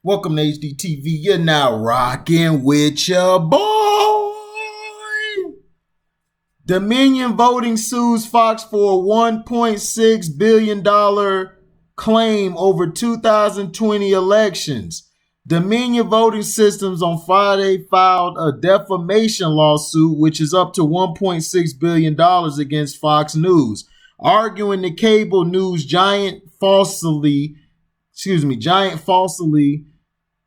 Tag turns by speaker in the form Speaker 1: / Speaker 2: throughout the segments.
Speaker 1: Welcome to HDTV. You're now rocking with your boy. Dominion Voting sues Fox for a $1.6 billion claim over 2020 elections. Dominion Voting Systems on Friday filed a defamation lawsuit, which is up to $1.6 billion against Fox News, arguing the cable news giant falsely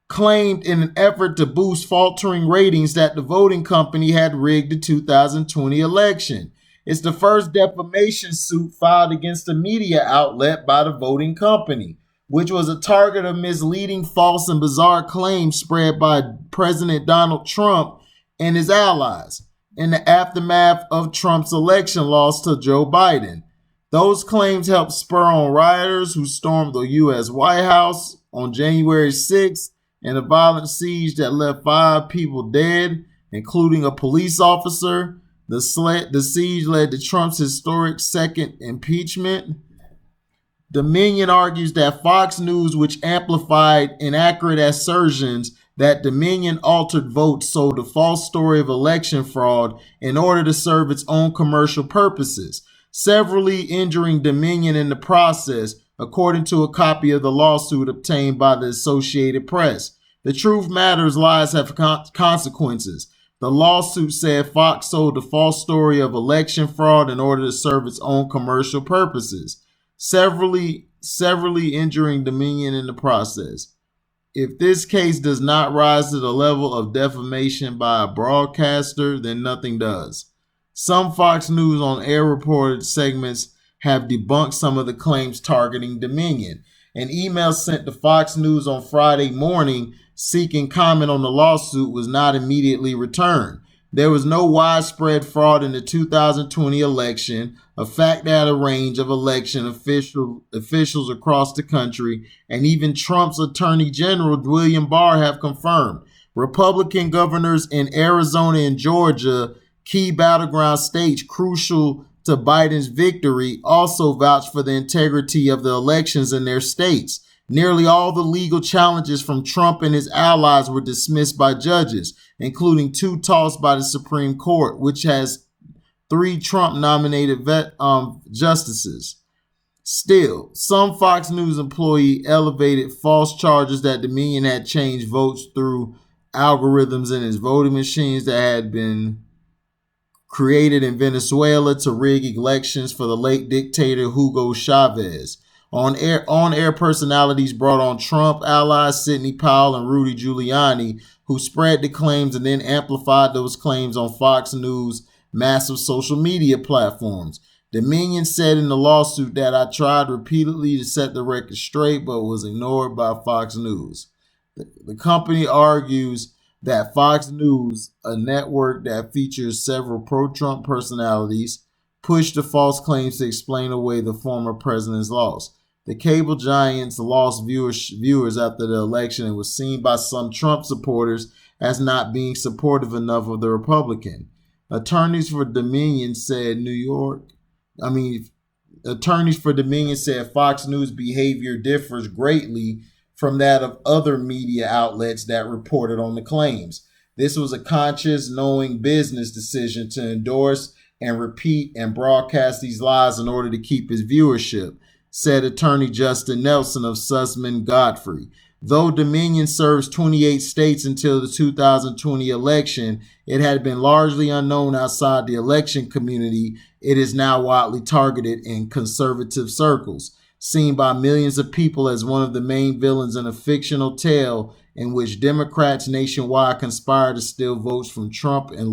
Speaker 1: claimed in an effort to boost faltering ratings that the voting company had rigged the 2020 election. It's the first defamation suit filed against a media outlet by the voting company, which was a target of misleading, false, and bizarre claims spread by President Donald Trump and his allies in the aftermath of Trump's election loss to Joe Biden. Those claims helped spur on rioters who stormed the U.S. White House on January 6th in a violent siege that left 5 people dead, including a police officer. The siege led to Trump's historic second impeachment. Dominion argues that Fox News, which amplified inaccurate assertions that Dominion altered votes, sold a false story of election fraud in order to serve its own commercial purposes, severely injuring Dominion in the process, according to a copy of the lawsuit obtained by the Associated Press. The truth matters, lies have consequences. The lawsuit said Fox sold a false story of election fraud in order to serve its own commercial purposes, severely injuring Dominion in the process. If this case does not rise to the level of defamation by a broadcaster, then nothing does. Some Fox News on-air reported segments have debunked some of the claims targeting Dominion. An email sent to Fox News on Friday morning seeking comment on the lawsuit was not immediately returned. There was no widespread fraud in the 2020 election, a fact that a range of election officials across the country and even Trump's Attorney General William Barr have confirmed. Republican governors in Arizona and Georgia, key battleground states crucial to Biden's victory, also vouched for the integrity of the elections in their states. Nearly all the legal challenges from Trump and his allies were dismissed by judges, including 2 tossed by the Supreme Court, which has 3 Trump-nominated justices. Still, some Fox News employee elevated false charges that Dominion had changed votes through algorithms in its voting machines that had been created in Venezuela to rig elections for the late dictator Hugo Chavez. On-air personalities brought on Trump allies Sidney Powell and Rudy Giuliani, who spread the claims and then amplified those claims on Fox News' massive social media platforms. Dominion said in the lawsuit that I tried repeatedly to set the record straight but was ignored by Fox News. The company argues that Fox News, a network that features several pro-Trump personalities, pushed the false claims to explain away the former president's loss. The cable giants lost viewers after the election and was seen by some Trump supporters as not being supportive enough of the Republican. Attorneys for Dominion said Fox News behavior differs greatly from that of other media outlets that reported on the claims. This was a conscious, knowing business decision to endorse and repeat and broadcast these lies in order to keep his viewership, said attorney Justin Nelson of Sussman Godfrey. Though Dominion serves 28 states until the 2020 election, it had been largely unknown outside the election community. It is now widely targeted in conservative circles, seen by millions of people as one of the main villains in a fictional tale in which Democrats nationwide conspire to steal votes from Trump, and the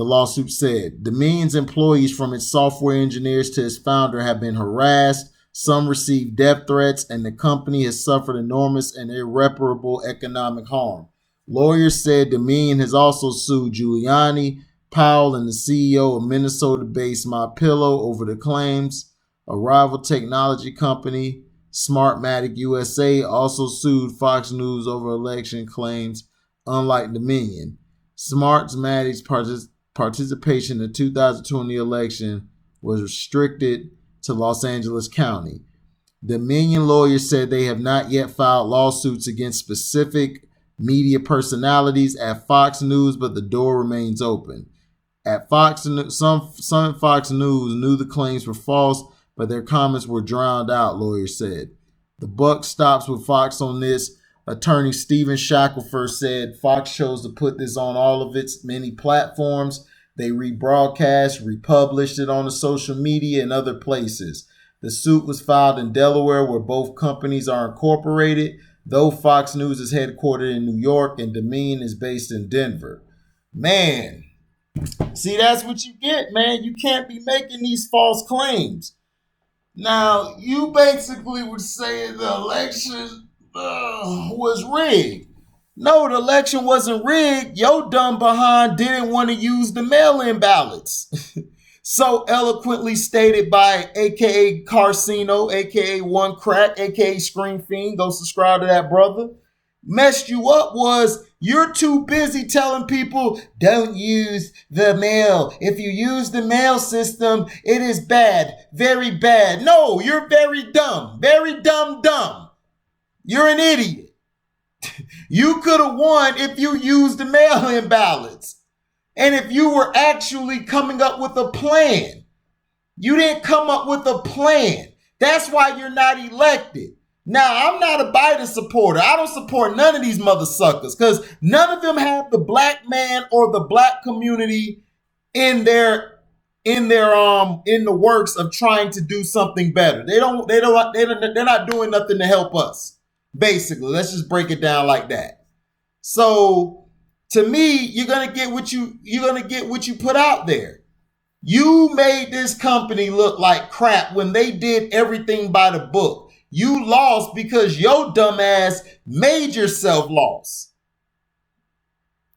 Speaker 1: lawsuit said Dominion's employees, from its software engineers to its founder, have been harassed. Some received death threats, and the company has suffered enormous and irreparable economic harm. Lawyers said Dominion has also sued Giuliani, Powell, and the CEO of Minnesota-based MyPillow over the claims. A rival technology company, Smartmatic USA, also sued Fox News over election claims. Unlike Dominion, Smartmatic's participation in the 2020 election was restricted to Los Angeles County. Dominion lawyers said they have not yet filed lawsuits against specific media personalities at Fox News, but the door remains open. At Fox, some at Fox News knew the claims were false, but their comments were drowned out, lawyers said. The buck stops with Fox on this. Attorney Stephen Shackelford said Fox chose to put this on all of its many platforms. They rebroadcast, republished it on the social media and other places. The suit was filed in Delaware, where both companies are incorporated, though Fox News is headquartered in New York and Dominion is based in Denver. Man, see, that's what you get, man. You can't be making these false claims. Now, you basically would say the election was rigged. No, the election wasn't rigged. Your dumb behind didn't want to use the mail-in ballots. So eloquently stated by a.k.a. Carcino, a.k.a. One Crack, a.k.a. Scream Fiend. Go subscribe to that brother. Messed you up was you're too busy telling people don't use the mail. If you use the mail system, it is bad, very bad. No, you're very dumb, dumb. You're an idiot. You could have won if you used the mail-in ballots. And if you were actually coming up with a plan. You didn't come up with a plan. That's why you're not elected. Now, I'm not a Biden supporter. I don't support none of these mother suckers because none of them have the black man or the black community in the works of trying to do something better. They're not doing nothing to help us. Basically, let's just break it down like that. So, to me, you're gonna get what you put out there. You made this company look like crap when they did everything by the book. You lost because your dumb ass made yourself lost.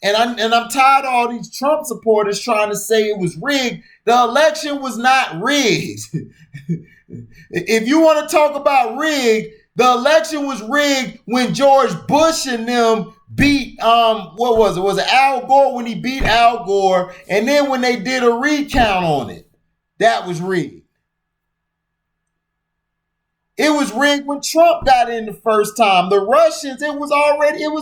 Speaker 1: And I'm tired of all these Trump supporters trying to say it was rigged. The election was not rigged. If you want to talk about rigged, the election was rigged when George Bush and them beat, what was it? Was it Al Gore when he beat Al Gore? And then when they did a recount on it, that was rigged. It was rigged when Trump got in the first time. The Russians, it was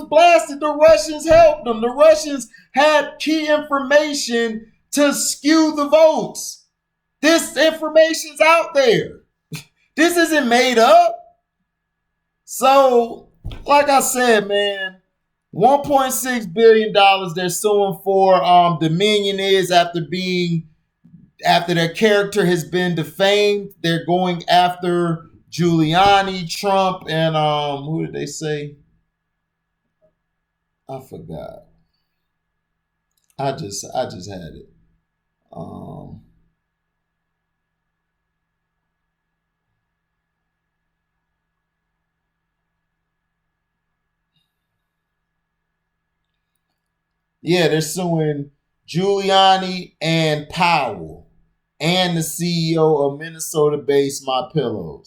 Speaker 1: blasted. The Russians helped them. The Russians had key information to skew the votes. This information's out there. This isn't made up. So, like I said, man, $1.6 billion they're suing for. Dominion is after their character has been defamed. They're going after Giuliani, Trump, and who did they say? I forgot. I just had it. Yeah, they're suing Giuliani and Powell and the CEO of Minnesota-based My Pillow,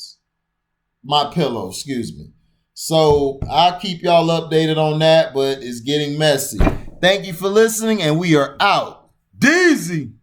Speaker 1: excuse me. So I'll keep y'all updated on that, but it's getting messy. Thank you for listening, and we are out. Deezy.